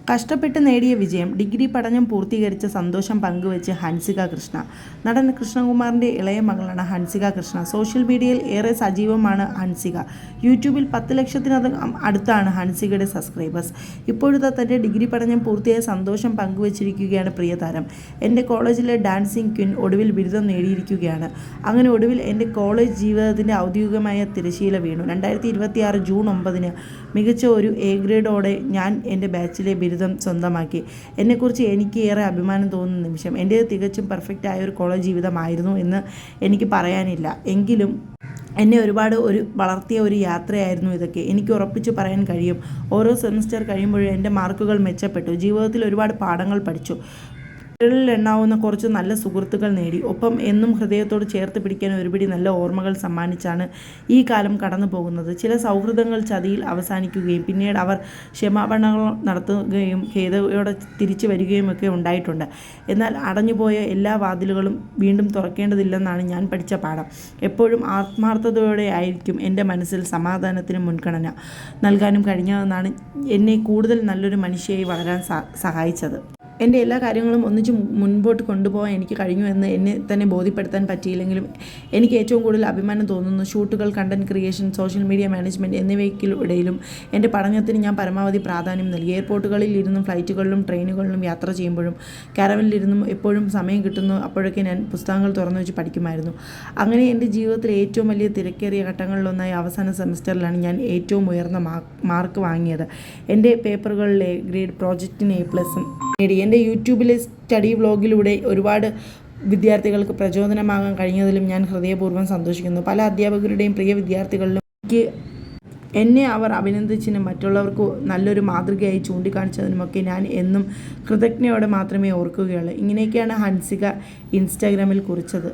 കഷ്ടപ്പെട്ട് നേടിയ വിജയം, ഡിഗ്രി പഠനം പൂർത്തീകരിച്ച സന്തോഷം പങ്കുവെച്ച് ഹൻസിക കൃഷ്ണ. നടൻ കൃഷ്ണകുമാറിൻ്റെ ഇളയ മകളാണ് ഹൻസിക കൃഷ്ണ. സോഷ്യൽ മീഡിയയിൽ ഏറെ സജീവമാണ് ഹൻസിക. യൂട്യൂബിൽ 10 ലക്ഷത്തിനകം അടുത്താണ് ഹൻസികയുടെ സബ്സ്ക്രൈബേഴ്സ്. ഇപ്പോഴത്തെ തൻ്റെ ഡിഗ്രി പഠനം പൂർത്തിയായ സന്തോഷം പങ്കുവച്ചിരിക്കുകയാണ് പ്രിയതാരം. എൻ്റെ കോളേജിലെ ഡാൻസിംഗ് ക്വീൻ ഒടുവിൽ ബിരുദം നേടിയിരിക്കുകയാണ്. അങ്ങനെ ഒടുവിൽ എൻ്റെ കോളേജ് ജീവിതത്തിൻ്റെ ഔദ്യോഗികമായ തിരശീല വീണു. 2026 ജൂൺ 9 മികച്ച ഒരു എ ഗ്രേഡോടെ ഞാൻ എൻ്റെ ബാച്ചിലെ ബിരുദം സ്വന്തമാക്കി. എന്നെക്കുറിച്ച് എനിക്ക് ഏറെ അഭിമാനം തോന്നുന്ന നിമിഷം. എൻ്റേത് തികച്ചും പെർഫെക്റ്റ് ആയ ഒരു കോളേജ് ജീവിതമായിരുന്നു എന്ന് എനിക്ക് പറയാനില്ല. എങ്കിലും എന്നെ ഒരുപാട് വളർത്തിയ ഒരു യാത്രയായിരുന്നു ഇതൊക്കെ. എനിക്ക് ഉറപ്പിച്ച് പറയാൻ കഴിയും, ഓരോ സെമിസ്റ്റർ കഴിയുമ്പോഴും എൻ്റെ മാർക്കുകൾ മെച്ചപ്പെട്ടു. ജീവിതത്തിൽ ഒരുപാട് പാഠങ്ങൾ പഠിച്ചു. വിരലിൽ എണ്ണാവുന്ന കുറച്ച് നല്ല സുഹൃത്തുക്കൾ നേടി. ഒപ്പം എന്നും ഹൃദയത്തോട് ചേർത്ത് പിടിക്കാൻ ഒരുപിടി നല്ല ഓർമ്മകൾ സമ്മാനിച്ചാണ് ഈ കാലം കടന്നു പോകുന്നത്. ചില സൗഹൃദങ്ങൾ ചതിയിൽ അവസാനിക്കുകയും പിന്നീട് അവർ ക്ഷമാപണങ്ങൾ നടത്തുകയും ഖേദയോടെ തിരിച്ചു വരികയും ഒക്കെ ഉണ്ടായിട്ടുണ്ട്. എന്നാൽ അടഞ്ഞുപോയ എല്ലാ വാതിലുകളും വീണ്ടും തുറക്കേണ്ടതില്ലെന്നാണ് ഞാൻ പഠിച്ച പാഠം. എപ്പോഴും ആത്മാർത്ഥതയോടെ ആയിരിക്കും എൻ്റെ മനസ്സിൽ സമാധാനത്തിന് മുൻഗണന നൽകാനും കഴിഞ്ഞതെന്നാണ് എന്നെ കൂടുതൽ നല്ലൊരു മനുഷ്യയായി വളരാൻ സഹായിച്ചത്. എൻ്റെ എല്ലാ കാര്യങ്ങളും ഒന്നിച്ച് മുൻപോട്ട് കൊണ്ടുപോകാൻ എനിക്ക് കഴിഞ്ഞു എന്ന് എന്നെ തന്നെ ബോധ്യപ്പെടുത്താൻ പറ്റിയില്ലെങ്കിലും എനിക്ക് ഏറ്റവും കൂടുതൽ അഭിമാനം തോന്നുന്നു ഷൂട്ടുകൾ, content creation, social media management എന്നിവയ്ക്കിടയിലും എൻ്റെ പഠനത്തിന് ഞാൻ പരമാവധി പ്രാധാന്യം നൽകി. എയർപോർട്ടുകളിൽ ഇരുന്നും ഫ്ലൈറ്റുകളിലും ട്രെയിനുകളിലും യാത്ര ചെയ്യുമ്പോഴും കാരവനിലിരുന്നും എപ്പോഴും സമയം കിട്ടുന്നു അപ്പോഴൊക്കെ ഞാൻ പുസ്തകങ്ങൾ തുറന്നു വെച്ച് പഠിക്കുമായിരുന്നു. അങ്ങനെ എൻ്റെ ജീവിതത്തിലെ ഏറ്റവും വലിയ തിരക്കേറിയ ഘട്ടങ്ങളിലൊന്നായ അവസാന സെമിസ്റ്ററിലാണ് ഞാൻ ഏറ്റവും ഉയർന്ന മാർക്ക് വാങ്ങിയത്. എൻ്റെ പേപ്പറുകളിൽ എ ഗ്രേഡ്, പ്രോജക്റ്റിന് A+ നേടി. എൻ്റെ യൂട്യൂബിലെ സ്റ്റഡി വ്ലോഗിലൂടെ ഒരുപാട് വിദ്യാർത്ഥികൾക്ക് പ്രചോദനമാകാൻ കഴിഞ്ഞതിലും ഞാൻ ഹൃദയപൂർവ്വം സന്തോഷിക്കുന്നു. പല അധ്യാപകരുടെയും പ്രിയ വിദ്യാർത്ഥികളിലും എന്നെ അവർ അഭിനന്ദിച്ചതിനും മറ്റുള്ളവർക്ക് നല്ലൊരു മാതൃകയായി ചൂണ്ടിക്കാണിച്ചതിനുമൊക്കെ ഞാൻ എന്നും കൃതജ്ഞയോടെ മാത്രമേ ഓർക്കുകയുള്ളൂ. ഇങ്ങനെയൊക്കെയാണ് ഹൻസിക ഇൻസ്റ്റാഗ്രാമിൽ കുറിച്ചത്.